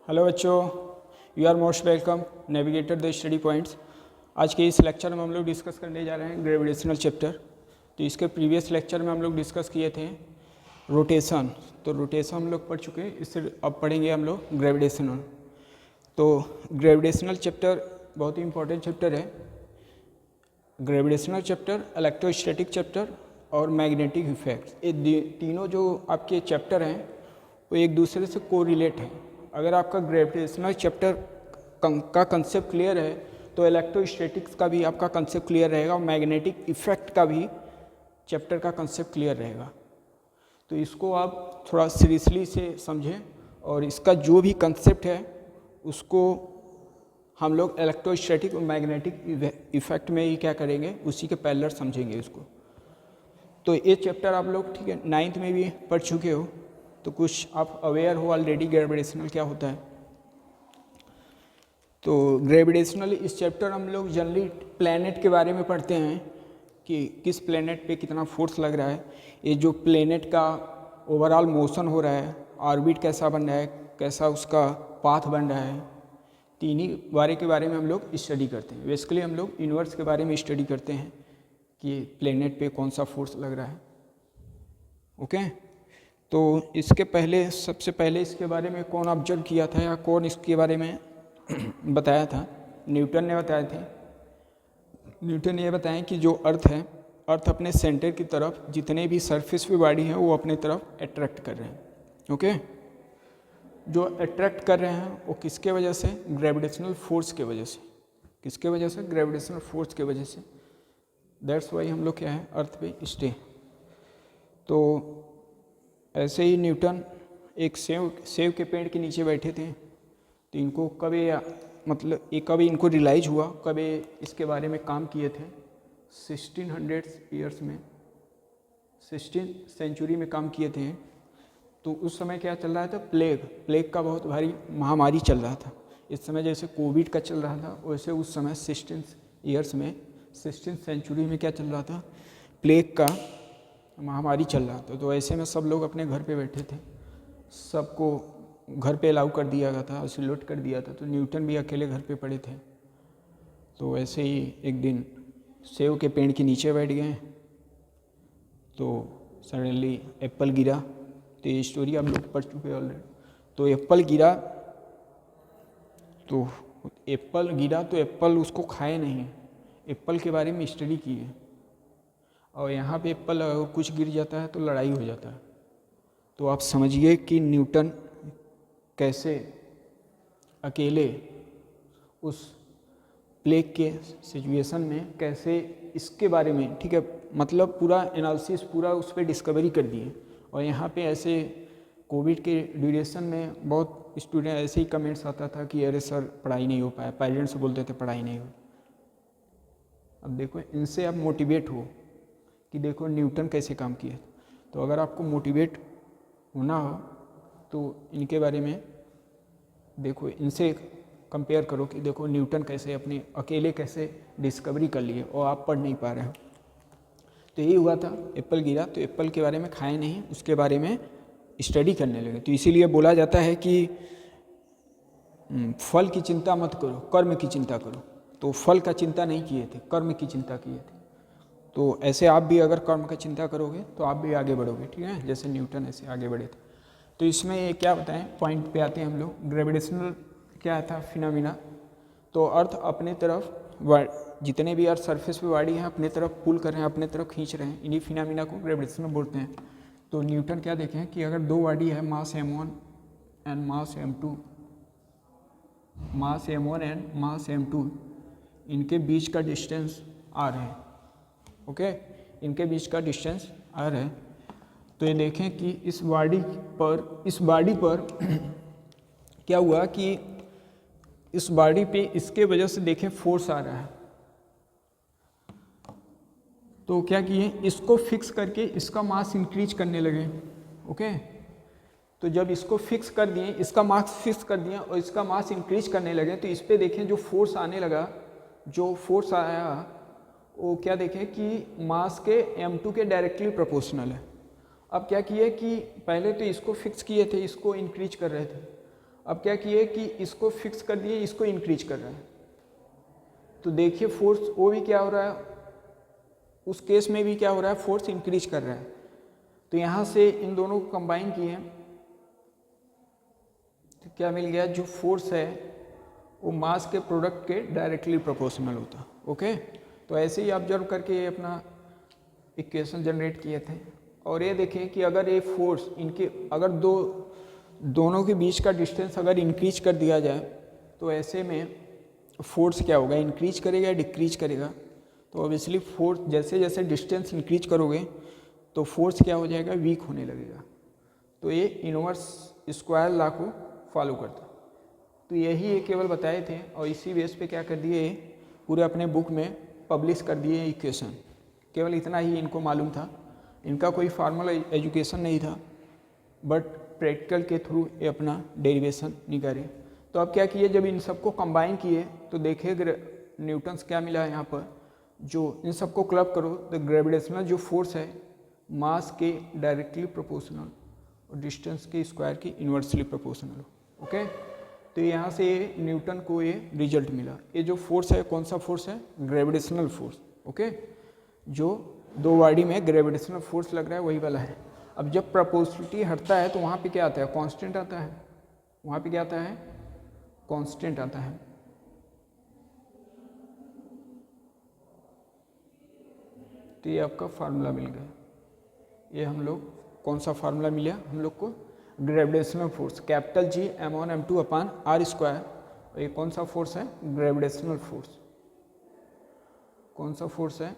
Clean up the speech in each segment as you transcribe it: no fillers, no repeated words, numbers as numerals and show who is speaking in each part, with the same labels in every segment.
Speaker 1: Hello बच्चों, you are most welcome navigator the study points. आज के इस लेक्चर में हम लोग डिस्कस करने जा रहे हैं ग्रेविटेशनल चैप्टर। तो इसके प्रीवियस लेक्चर में हम लोग डिस्कस किए थे रोटेशन। तो रोटेशन हम लोग पढ़ चुके हैं, इससे अब पढ़ेंगे हम लोग ग्रेविटेशनल। तो ग्रेविटेशनल चैप्टर बहुत ही इंपॉर्टेंट चैप्टर है। ग्रेविटेशनल चैप्टर, इलेक्ट्रोस्टैटिक चैप्टर और मैग्नेटिक इफेक्ट्स, ये तीनों जो आपके चैप्टर हैं वो एक दूसरे से कोरिलेट हैं। अगर आपका ग्रेविटेशनल चैप्टर का कंसेप्ट क्लियर है तो इलेक्ट्रोस्टैटिक्स का भी आपका कंसेप्ट क्लियर रहेगा और मैग्नेटिक इफेक्ट का भी चैप्टर का कंसेप्ट क्लियर रहेगा। तो इसको आप थोड़ा सीरियसली से समझें और इसका जो भी कंसेप्ट है उसको हम लोग इलेक्ट्रोस्टैटिक और मैग्नेटिक इफेक्ट में ही क्या करेंगे, उसी के पैरेलल समझेंगे उसको। तो ये चैप्टर आप लोग ठीक है 9th में भी पढ़ चुके हो, तो कुछ आप अवेयर हो ऑलरेडी ग्रेविटेशनल क्या होता है। तो ग्रेविटेशनल इस चैप्टर हम लोग जनरली प्लैनेट के बारे में पढ़ते हैं कि किस प्लैनेट पे कितना फोर्स लग रहा है, ये जो प्लैनेट का ओवरऑल मोशन हो रहा है, ऑर्बिट कैसा बन रहा है, कैसा उसका पाथ बन रहा है, तीन ही के बारे में हम लोग स्टडी करते हैं। बेसिकली हम लोग यूनिवर्स के बारे में स्टडी करते हैं कि प्लैनेट पे कौन सा फोर्स लग रहा है। ओके, तो इसके पहले सबसे पहले इसके बारे में कौन ऑब्जर्व किया था या कौन इसके बारे में बताया था? न्यूटन ने बताए थे। न्यूटन ने यह बताया कि जो अर्थ है, अर्थ अपने सेंटर की तरफ जितने भी सरफेस पे बॉडी है वो अपने तरफ अट्रैक्ट कर रहे हैं। ओके, जो अट्रैक्ट कर रहे हैं वो किसके वजह से? ग्रेविटेशनल फोर्स के वजह से। किसके वजह से? ग्रेविटेशनल फोर्स के वजह से। दैट्स वाई हम लोग क्या है, अर्थ पे स्टे। तो ऐसे ही न्यूटन एक सेव के पेड़ के नीचे बैठे थे, तो इनको कभी इनको रियलाइज हुआ, कभी इसके बारे में काम किए थे 1600 ईयर्स में, 16th सेंचुरी में काम किए थे। तो उस समय क्या चल रहा था? प्लेग का बहुत भारी महामारी चल रहा था। इस समय जैसे कोविड का चल रहा था, वैसे उस समय 16th ईयर्स में, 16th सेंचुरी में क्या चल रहा था? प्लेग का महामारी चल रहा था। तो ऐसे में सब लोग अपने घर पे बैठे थे, सबको घर पे अलाउ कर दिया गया था, आइसोलेट कर दिया था। तो न्यूटन भी अकेले घर पे पड़े थे। तो ऐसे ही एक दिन सेव के पेड़ के नीचे बैठ गए, तो सडनली एप्पल गिरा। तो ये स्टोरी आप लोग पढ़ चुके हैं ऑलरेडी। तो एप्पल गिरा तो एप्पल उसको खाए नहीं, एप्पल के बारे में स्टडी किए। और यहाँ पे एप्पल कुछ गिर जाता है तो लड़ाई हो जाता है। तो आप समझिए कि न्यूटन कैसे अकेले उस प्लेग के सिचुएशन में कैसे इसके बारे में, ठीक है, मतलब पूरा एनालिसिस, पूरा उस पर डिस्कवरी कर दिए। और यहाँ पे ऐसे कोविड के ड्यूरेशन में बहुत स्टूडेंट ऐसे ही कमेंट्स आता था कि अरे सर पढ़ाई नहीं हो पाया, पेरेंट्स बोलते थे पढ़ाई नहीं हो। अब देखो, इनसे आप मोटिवेट हो कि देखो न्यूटन कैसे काम किए। तो अगर आपको मोटिवेट होना हो तो इनके बारे में देखो, इनसे कंपेयर करो कि देखो न्यूटन कैसे अपने अकेले कैसे डिस्कवरी कर लिए और आप पढ़ नहीं पा रहे हो। तो यही हुआ था, एप्पल गिरा तो एप्पल के बारे में खाए नहीं, उसके बारे में स्टडी करने लगे। तो इसीलिए बोला जाता है कि फल की चिंता मत करो, कर्म की चिंता करो। तो फल का चिंता नहीं किए थे, कर्म की चिंता किए थे। तो ऐसे आप भी अगर कर्म का चिंता करोगे तो आप भी आगे बढ़ोगे, ठीक है, जैसे न्यूटन ऐसे आगे बढ़े थे। तो इसमें ये क्या बताएं, पॉइंट पे आते हैं हम लोग। ग्रेविटेशनल क्या था? फिनोमिना। तो अर्थ अपने तरफ, जितने भी अर्थ सरफेस पे बॉडी है अपने तरफ पुल कर रहे हैं, अपने तरफ खींच रहे हैं, इन्हीं फिनोमिना को ग्रेविटेशनल बोलते हैं। तो न्यूटन क्या देखें कि अगर दो बॉडी है, मास m1 and mass m2, mass m1 and mass m2, इनके बीच का डिस्टेंस r है। ओके, इनके बीच का डिस्टेंस r है। तो ये देखें कि इस बॉडी पर क्या हुआ कि इस बॉडी पे इसके वजह से देखें फोर्स आ रहा है। तो क्या किए, इसको फिक्स करके इसका मास इंक्रीज करने लगे। ओके, तो जब इसको फिक्स कर दिए, इसका मास फिक्स कर दिए और इसका मास इंक्रीज करने लगे, तो इस पर देखें जो फोर्स आने लगा, जो फोर्स आया वो क्या देखें कि मास के m2 के डायरेक्टली प्रोपोर्शनल है। अब क्या किए कि पहले तो इसको फिक्स किए थे, इसको इंक्रीज कर रहे थे, अब क्या किए कि इसको फिक्स कर दिए, इसको इंक्रीज कर रहे हैं। तो देखिए फोर्स वो भी क्या हो रहा है, उस केस में भी क्या हो रहा है, फोर्स इंक्रीज कर रहा है। तो यहाँ से इन दोनों को कंबाइन किए तो क्या मिल गया, जो फोर्स है वो मास के प्रोडक्ट के डायरेक्टली प्रोपोर्शनल होता। ओके, तो ऐसे ही ऑब्जर्व करके ये अपना इक्वेशन जनरेट किए थे। और ये देखें कि अगर ये फोर्स इनके अगर दोनों के बीच का डिस्टेंस अगर इंक्रीज कर दिया जाए तो ऐसे में फोर्स क्या होगा, इंक्रीज करेगा या डिक्रीज करेगा। तो ऑब्वियसली फोर्स जैसे जैसे डिस्टेंस इंक्रीज करोगे तो फोर्स क्या हो जाएगा, वीक होने लगेगा। तो ये इनवर्स स्क्वायर लॉ को फॉलो करता। तो यही ये केवल बताए थे और इसी बेस पे क्या कर दिए, पूरे अपने बुक में पब्लिश कर दिए इक्वेशन। केवल इतना ही इनको मालूम था, इनका कोई फार्मल एजुकेशन नहीं था, बट प्रैक्टिकल के थ्रू ये अपना डेरिवेशन निकाले। तो अब क्या किए, जब इन सबको कंबाइन किए तो देखे न्यूटन्स क्या मिला है यहाँ पर, जो इन सबको क्लब करो तो ग्रेविटेशनल जो फोर्स है मास के डायरेक्टली प्रोपोर्शनल और डिस्टेंस के स्क्वायर की इन्वर्सली प्रोपोर्शनल। ओके, तो यहाँ से ये न्यूटन को ये रिजल्ट मिला। ये जो फोर्स है कौन सा फोर्स है, ग्रेविटेशनल फोर्स। ओके, जो दो बॉडी में ग्रेविटेशनल फोर्स लग रहा है वही वाला है। अब जब प्रोपोर्शनलिटी हटता है तो वहाँ पे क्या आता है, कांस्टेंट आता है। वहाँ पे क्या आता है, कांस्टेंट आता है। तो ये आपका फार्मूला मिल गया। ये हम लोग कौन सा फार्मूला मिला हम लोग को, gravitational force capital G m1 m2 upon r square. और ये कौन सा फोर्स है, ग्रेविटेशनल फोर्स। कौन सा फोर्स है,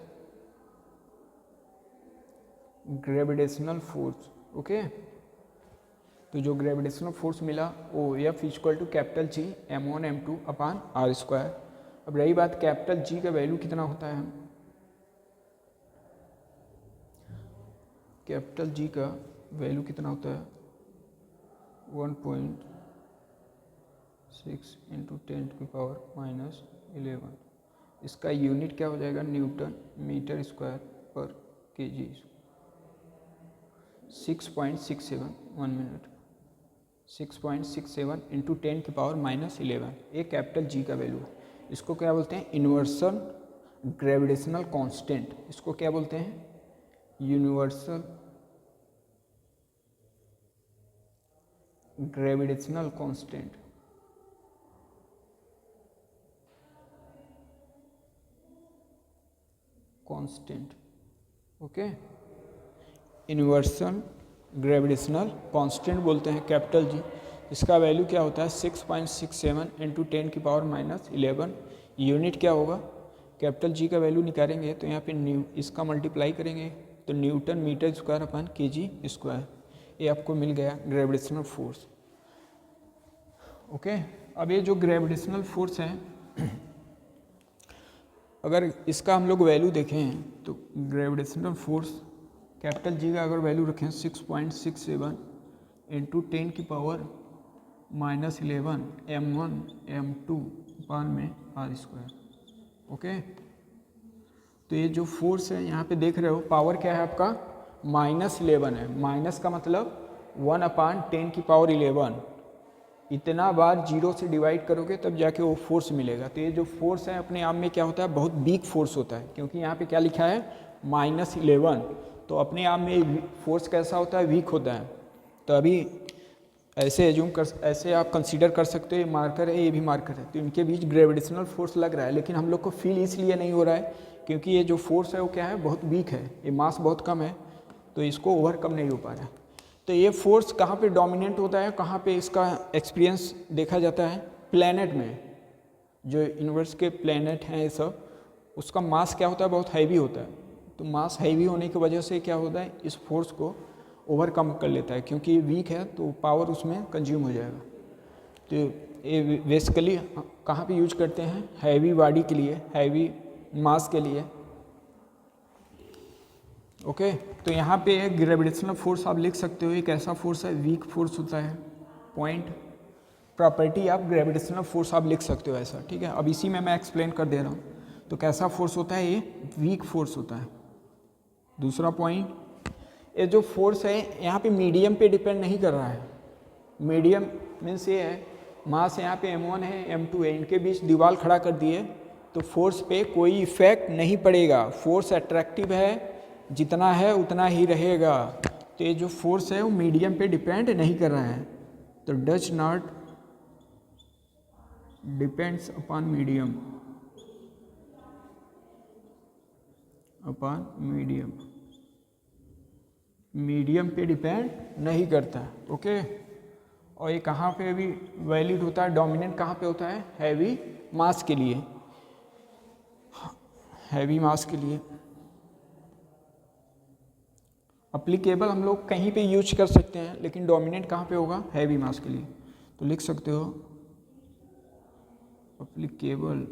Speaker 1: ग्रेविटेशनल फोर्स। ओके, तो जो ग्रेविटेशनल फोर्स मिला वो F equal to capital G m1 m2 upon r square. अब रही बात कैपिटल G का वैल्यू कितना होता है, कैपिटल G का वैल्यू कितना होता है, 1.6 इंटू 10⁻⁻11। इसका यूनिट क्या हो जाएगा, न्यूटन मीटर स्क्वायर पर kg। 6.67 1 minute, 6.67 into 10⁻⁻11। ये कैपिटल G का वैल्यू है। इसको क्या बोलते हैं, यूनिवर्सल ग्रेविटेशनल कांस्टेंट। इसको क्या बोलते हैं, universal gravitational constant. Okay, universal gravitational constant बोलते हैं कैपिटल G। इसका वैल्यू क्या होता है, 6.67 इंटू 10⁻⁻11। यूनिट क्या होगा, कैपिटल G का वैल्यू निकालेंगे तो यहाँ पे इसका मल्टीप्लाई करेंगे तो newton metre square upon kg square. ये आपको मिल गया ग्रेविटेशनल फोर्स। ओके, अब ये जो ग्रेविटेशनल फोर्स है अगर इसका हम लोग वैल्यू देखें तो ग्रेविटेशनल फोर्स कैपिटल G का अगर वैल्यू रखें 6.67 इंटू 10⁻⁻11 m1 m2 अपान में r स्क्वायर। ओके, तो ये जो फोर्स है यहाँ पे देख रहे हो, पावर क्या है आपका, -11 है। माइनस का मतलब 1/10⁻11। इतना बार जीरो से डिवाइड करोगे तब जाके वो फोर्स मिलेगा। तो ये जो फोर्स है अपने आप में क्या होता है, बहुत वीक फोर्स होता है, क्योंकि यहाँ पे क्या लिखा है -11। तो अपने आप में फोर्स कैसा होता है, वीक होता है। तो अभी ऐसे एज्यूम कर, ऐसे आप कंसीडर कर सकते हो, ये मार्कर है ये भी मार्कर है, तो इनके बीच ग्रेविटेशनल फोर्स लग रहा है, लेकिन हम लोग को फील इसलिए नहीं हो रहा है क्योंकि ये जो फोर्स है वो क्या है, बहुत वीक है, ये मास बहुत कम है, तो इसको ओवरकम नहीं हो पा रहा है। तो ये फोर्स कहाँ पे डोमिनेंट होता है, कहाँ पे इसका एक्सपीरियंस देखा जाता है, प्लैनेट में। जो यूनिवर्स के प्लैनेट हैं ये सब, उसका मास क्या होता है, बहुत हैवी होता है। तो मास हैवी होने की वजह से क्या होता है, इस फोर्स को ओवरकम कर लेता है, क्योंकि ये वीक है तो पावर उसमें कंज्यूम हो जाएगा। तो ये बेसिकली कहाँ पे यूज करते हैं, हैवी बॉडी के लिए, हैवी मास के लिए। ओके, तो यहाँ पे ग्रेविटेशनल फोर्स आप लिख सकते हो, एक ऐसा फोर्स है, वीक फोर्स होता है। पॉइंट प्रॉपर्टी आप ग्रेविटेशनल फोर्स आप लिख सकते हो ऐसा, ठीक है। अब इसी में मैं एक्सप्लेन कर दे रहा हूँ। तो कैसा फोर्स होता है, ये वीक फोर्स होता है। दूसरा पॉइंट, ये जो फोर्स है यहाँ पे मीडियम पे डिपेंड नहीं कर रहा है। मीडियम मीन्स ये है मास यहाँ पे m1 है, m2 है, इनके बीच दीवार खड़ा कर दिए तो फोर्स पे कोई इफेक्ट नहीं पड़ेगा। फोर्स अट्रैक्टिव है, जितना है उतना ही रहेगा। तो ये जो फोर्स है वो मीडियम पे डिपेंड नहीं कर रहा है, तो does not depends upon medium, upon medium, medium पे डिपेंड नहीं करता। ओके, और ये कहाँ पे भी वैलिड होता है, डोमिनेंट कहाँ पे होता है, हैवी मास के लिए, हैवी मास के लिए अप्लीकेबल हम लोग कहीं पे यूज कर सकते हैं, लेकिन डोमिनेंट कहाँ पे होगा, हैवी मास के लिए। तो लिख सकते हो अप्लीकेबल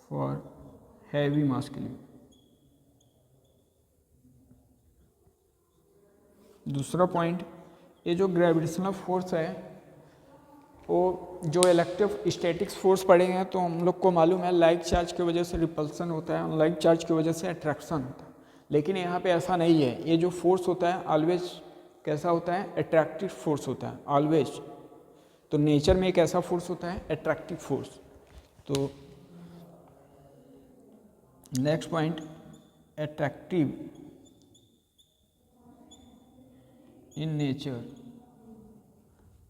Speaker 1: फॉर हैवी मास के लिए। दूसरा पॉइंट, ये जो ग्रेविटेशनल फोर्स है वो जो इलेक्ट्रोस्टैटिक्स फोर्स पढ़े हैं तो हम लोग को मालूम है लाइक चार्ज की वजह से रिपल्सन होता है, लाइक चार्ज की वजह से अट्रैक्शन होता है। लेकिन यहाँ पे ऐसा नहीं है, ये जो फोर्स होता है ऑलवेज कैसा होता है, अट्रैक्टिव फोर्स होता है ऑलवेज। तो नेचर में एक ऐसा फोर्स होता है अट्रैक्टिव फोर्स। तो next point, attractive in nature,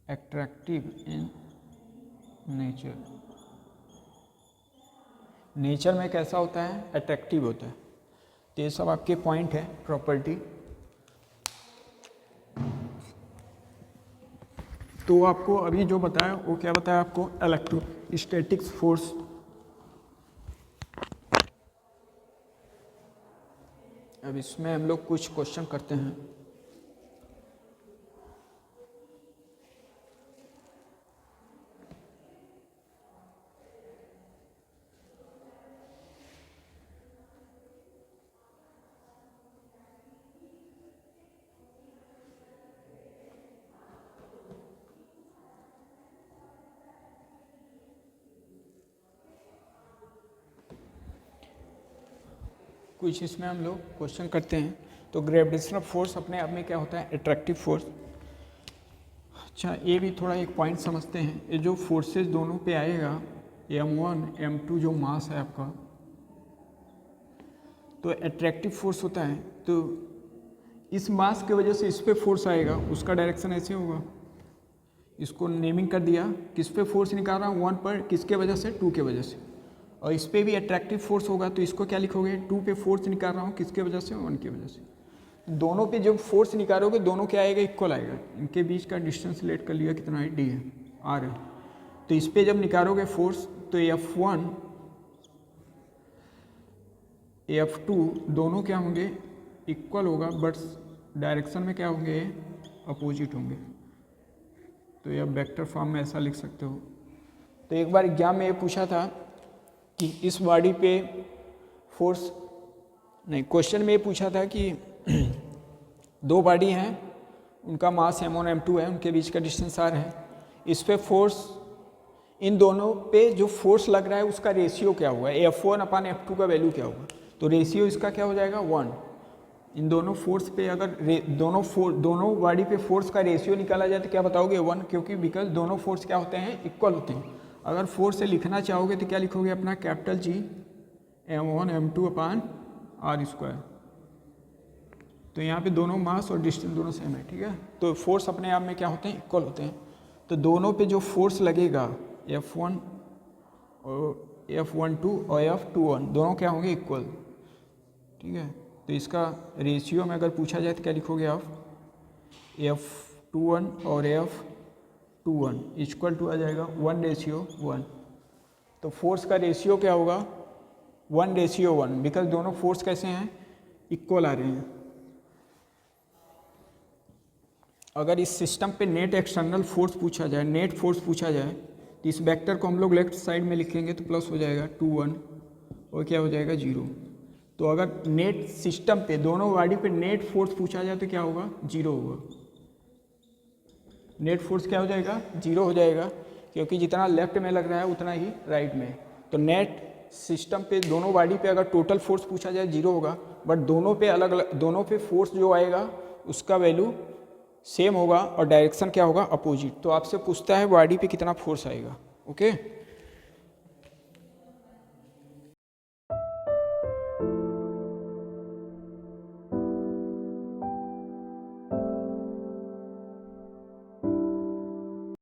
Speaker 1: attractive in nature, nature में कैसा होता है, अट्रैक्टिव होता है। तो ये सब आपके पॉइंट है प्रॉपर्टी। तो आपको अभी जो बताया वो क्या बताया आपको, इलेक्ट्रोस्टैटिक्स फोर्स। अब इसमें हम लोग कुछ क्वेश्चन करते हैं। कुछ इसमें हम लोग क्वेश्चन करते हैं। तो ग्रेविटेशनल फोर्स अपने आप में क्या होता है, अट्रैक्टिव फोर्स। अच्छा, ये भी थोड़ा एक पॉइंट समझते हैं। ये जो फोर्सेस दोनों पे आएगा, m1 m2 जो मास है आपका, तो अट्रैक्टिव फोर्स होता है। तो इस मास की वजह से इस पे फोर्स आएगा, उसका डायरेक्शन ऐसे होगा। इसको नेमिंग कर दिया, किस पे फोर्स निकाल रहा हूँ, 1 पर, किसके वजह से, 2 के वजह से। और इस पे भी अट्रैक्टिव फोर्स होगा, तो इसको क्या लिखोगे, 2 पे फोर्स निकाल रहा हूँ, किसके वजह से, 1 की वजह से। दोनों पे जब फोर्स निकालोगे दोनों क्या आएगा, इक्वल आएगा। इनके बीच का डिस्टेंस लेट कर लिया, कितना है, d है, r है। तो इस पे जब निकालोगे फोर्स तो F1 F2 दोनों क्या होंगे, इक्वल होगा, बट डायरेक्शन में क्या होंगे, अपोजिट होंगे। तो यह वेक्टर फॉर्म में ऐसा लिख सकते हो। तो एक बार एग्जाम में ये पूछा था कि इस बॉडी पे फोर्स, नहीं, क्वेश्चन में ये पूछा था कि 2 बॉडी हैं, उनका मास m1 m2 है, उनके बीच का डिस्टेंस r है। इस पे फोर्स, इन दोनों पे जो फोर्स लग रहा है उसका रेशियो क्या होगा, F1 अपान F2 का वैल्यू क्या होगा। तो रेशियो इसका क्या हो जाएगा, 1। इन दोनों फोर्स पे अगर दोनों बॉडी पे फोर्स का रेशियो निकाला जाए तो क्या बताओगे, 1, क्योंकि बिकॉज दोनों फोर्स क्या होते हैं, इक्वल होते हैं। अगर फोर्स से लिखना चाहोगे तो क्या लिखोगे, अपना कैपिटल G m1 m2 अपान r²। तो यहाँ पे दोनों मास और डिस्टेंस दोनों सेम है, ठीक है। तो फोर्स अपने आप में क्या होते हैं, इक्वल होते हैं। तो दोनों पे जो फोर्स लगेगा, F1 और F12 और F21 दोनों क्या होंगे, इक्वल, ठीक है। तो इसका रेशियो में अगर पूछा जाए तो क्या लिखोगे आप, F21 और F21 इक्वल टू आ जाएगा 1:1। तो फोर्स का रेशियो क्या होगा, 1:1, बिकॉज दोनों फोर्स कैसे हैं, इक्वल आ रहे हैं। अगर इस सिस्टम पे नेट एक्सटर्नल फोर्स पूछा जाए, नेट फोर्स पूछा जाए, तो इस वेक्टर को हम लोग लेफ्ट साइड में लिखेंगे तो प्लस हो जाएगा 2 1 और क्या हो जाएगा 0। तो अगर नेट सिस्टम पे दोनों बॉडी पे नेट फोर्स पूछा जाए तो क्या होगा, 0 होगा। नेट फोर्स क्या हो जाएगा, 0 हो जाएगा, क्योंकि जितना लेफ्ट में लग रहा है उतना ही राइट में। तो नेट सिस्टम पे दोनों बॉडी पे अगर टोटल फोर्स पूछा जाए 0 होगा, बट दोनों पे अलग अलग, दोनों पे फोर्स जो आएगा उसका वैल्यू सेम होगा और डायरेक्शन क्या होगा, अपोजिट। तो आपसे पूछता है बॉडी पे कितना फोर्स आएगा। ओके।